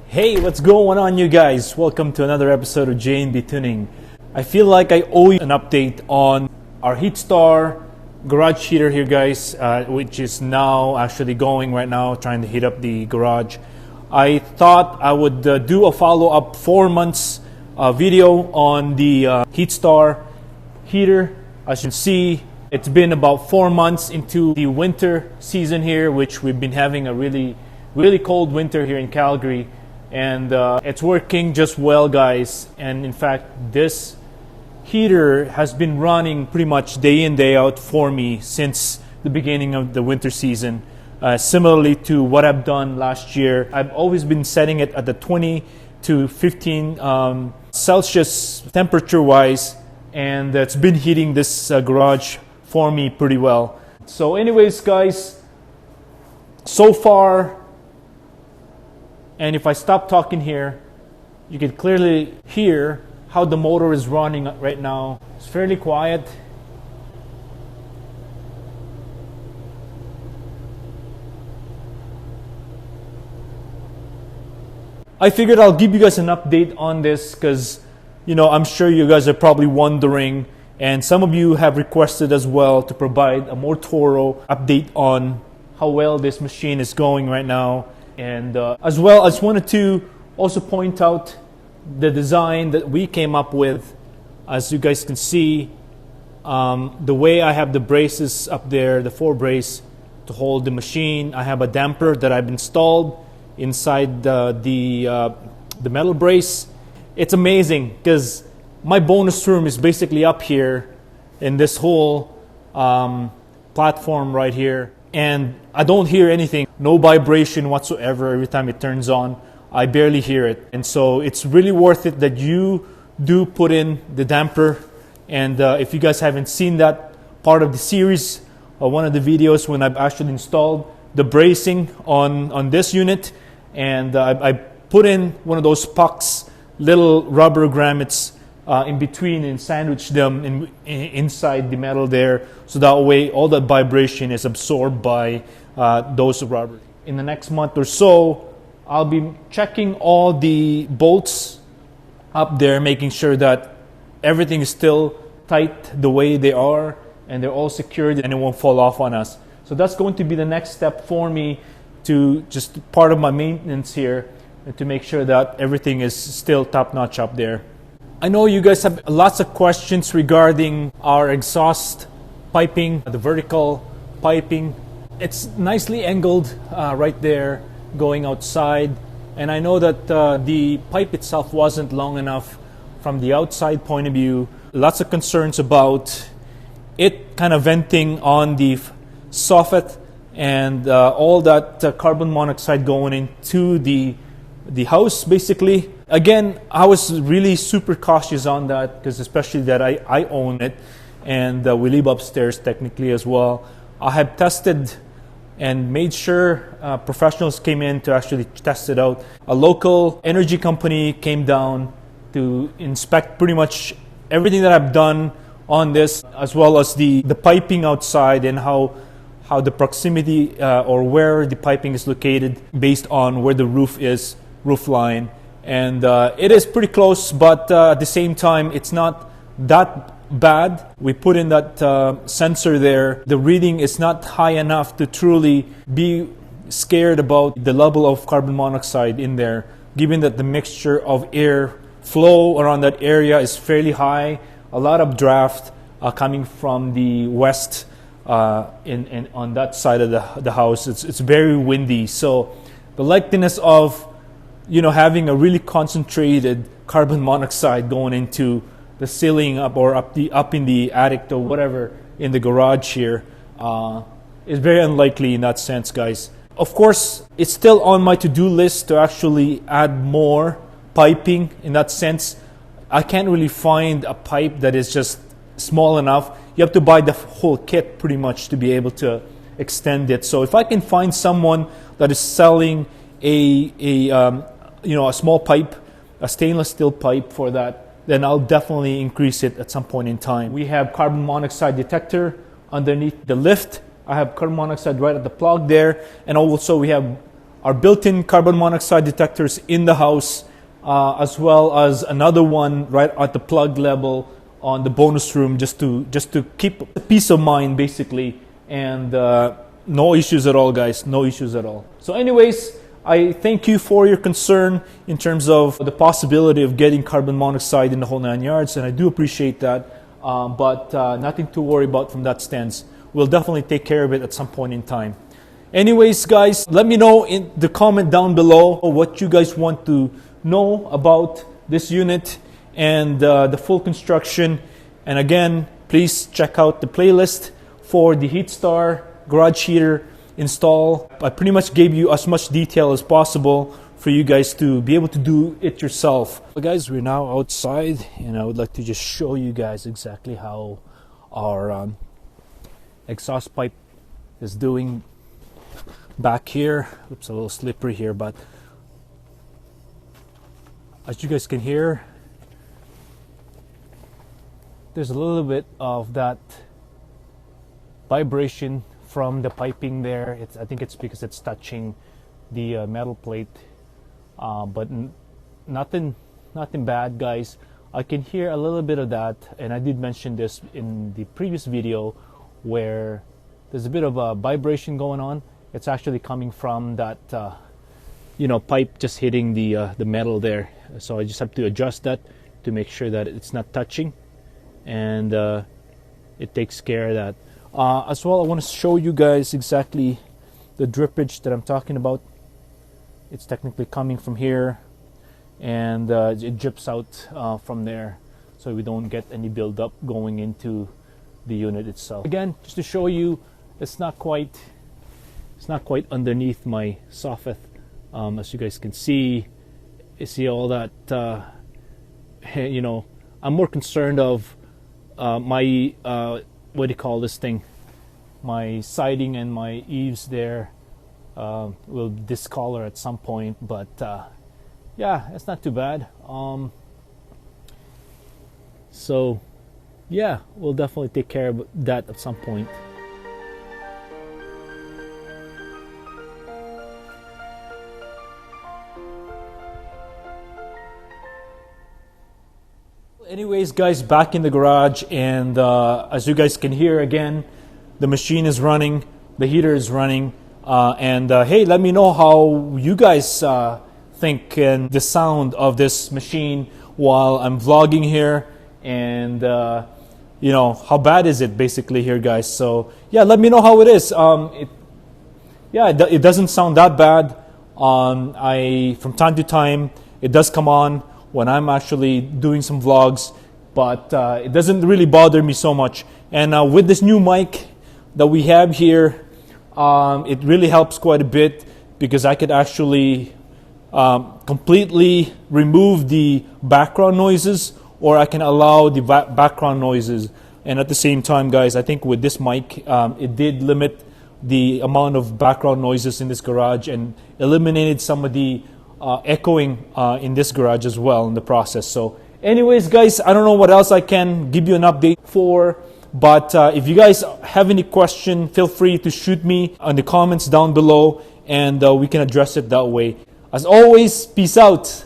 Hey, what's going on, you guys? Welcome to another episode of J&B Tuning. I feel like I owe you an update on our HeatStar garage heater here, guys, which is now actually going right now, trying to heat up the garage. I thought I would do a follow-up 4 months video on the HeatStar heater. As you can see, it's been about 4 months into the winter season here, which we've been having a really cold winter here in Calgary. And it's working just well, guys. And in fact, this heater has been running pretty much day in, day out for me since the beginning of the winter season. Similarly to what I've done last year, I've always been setting it at the 20 to 15 Celsius temperature-wise, and it's been heating this garage for me pretty well. So anyways, guys, so far, and if I stop talking here, you can clearly hear how the motor is running right now. It's fairly quiet. I figured I'll give you guys an update on this because, you know, I'm sure you guys are probably wondering, and some of you have requested as well to provide a more thorough update on how well this machine is going right now. And as well, I just wanted to also point out the design that we came up with. As you guys can see, the way I have the braces up there, the 4 brace to hold the machine. I have a damper that I've installed inside the metal brace. It's amazing because my bonus room is basically up here in this whole platform right here. And I don't hear anything, no vibration whatsoever every time it turns on. I barely hear it. And so it's really worth it that you do put in the damper. And if you guys haven't seen that part of the series, one of the videos when I've actually installed the bracing on this unit, and I put in one of those pucks, little rubber grommets in between, and sandwich them inside the metal there, so that way all that vibration is absorbed by those rubber. In the next month or so, I'll be checking all the bolts up there, making sure that everything is still tight the way they are and they're all secured and it won't fall off on us. So that's going to be the next step for me, to just part of my maintenance here, to make sure that everything is still top-notch up there. I know you guys have lots of questions regarding our exhaust piping, the vertical piping. It's nicely angled right there going outside. And I know that the pipe itself wasn't long enough from the outside point of view. Lots of concerns about it kind of venting on the soffit and all that carbon monoxide going into the house, basically. Again, I was really super cautious on that because especially that I own it and we live upstairs technically as well. I have tested and made sure professionals came in to actually test it out. A local energy company came down to inspect pretty much everything that I've done on this, as well as the piping outside and how the proximity or where the piping is located based on where the roof line. And it is pretty close, but at the same time, it's not that bad. We put in that sensor there. The reading is not high enough to truly be scared about the level of carbon monoxide in there, given that the mixture of air flow around that area is fairly high. A lot of draft coming from the west on that side of the house. It's very windy. So the likeliness of having a really concentrated carbon monoxide going into the ceiling up in the attic or whatever in the garage here is very unlikely in that sense, guys. Of course, it's still on my to-do list to actually add more piping in that sense. I can't really find a pipe that is just small enough. You have to buy the whole kit pretty much to be able to extend it. So if I can find someone that is selling a small pipe, a stainless steel pipe for that, then I'll definitely increase it at some point in time. We have carbon monoxide detector underneath the lift. I have carbon monoxide right at the plug there, and also we have our built-in carbon monoxide detectors in the house, as well as another one right at the plug level on the bonus room, just to keep peace of mind basically, and no issues at all, guys, no issues at all. So anyways, I thank you for your concern in terms of the possibility of getting carbon monoxide in the whole 9 yards, and I do appreciate that, but nothing to worry about from that stance. We'll definitely take care of it at some point in time. Anyways, guys, let me know in the comment down below what you guys want to know about this unit and the full construction. And again, please check out the playlist for the HeatStar garage heater install. I pretty much gave you as much detail as possible for you guys to be able to do it yourself. Well, guys, we're now outside, and I would like to just show you guys exactly how our exhaust pipe is doing back here. Oops, a little slippery here, but as you guys can hear, there's a little bit of that vibration from the piping there. I think it's because it's touching the metal plate, but nothing bad, guys. I can hear a little bit of that, and I did mention this in the previous video where there's a bit of a vibration going on. It's actually coming from that pipe just hitting the metal there. So I just have to adjust that to make sure that it's not touching, and it takes care of that. As well, I want to show you guys exactly the drippage that I'm talking about. It's technically coming from here, and it drips out from there, so we don't get any buildup going into the unit itself. Again, just to show you, it's not quite underneath my soffit. As you guys can see, you see all that. I'm more concerned of my what do you call this thing? My siding and my eaves there will discolor at some point, but yeah, it's not too bad. So yeah, we'll definitely take care of that at some point. Anyways, guys, back in the garage, and as you guys can hear, again, the machine is running, the heater is running, and hey, let me know how you guys think and the sound of this machine while I'm vlogging here, and how bad is it basically here, guys. So yeah, let me know how it is. It doesn't sound that bad. From time to time it does come on when I'm actually doing some vlogs, but it doesn't really bother me so much. And with this new mic that we have here, it really helps quite a bit, because I could actually completely remove the background noises, or I can allow the background noises. And at the same time, guys, I think with this mic, it did limit the amount of background noises in this garage and eliminated some of the echoing in this garage as well in the process. So anyways, guys, I don't know what else I can give you an update for, but if you guys have any question, feel free to shoot me in the comments down below, and we can address it that way. As always, peace out.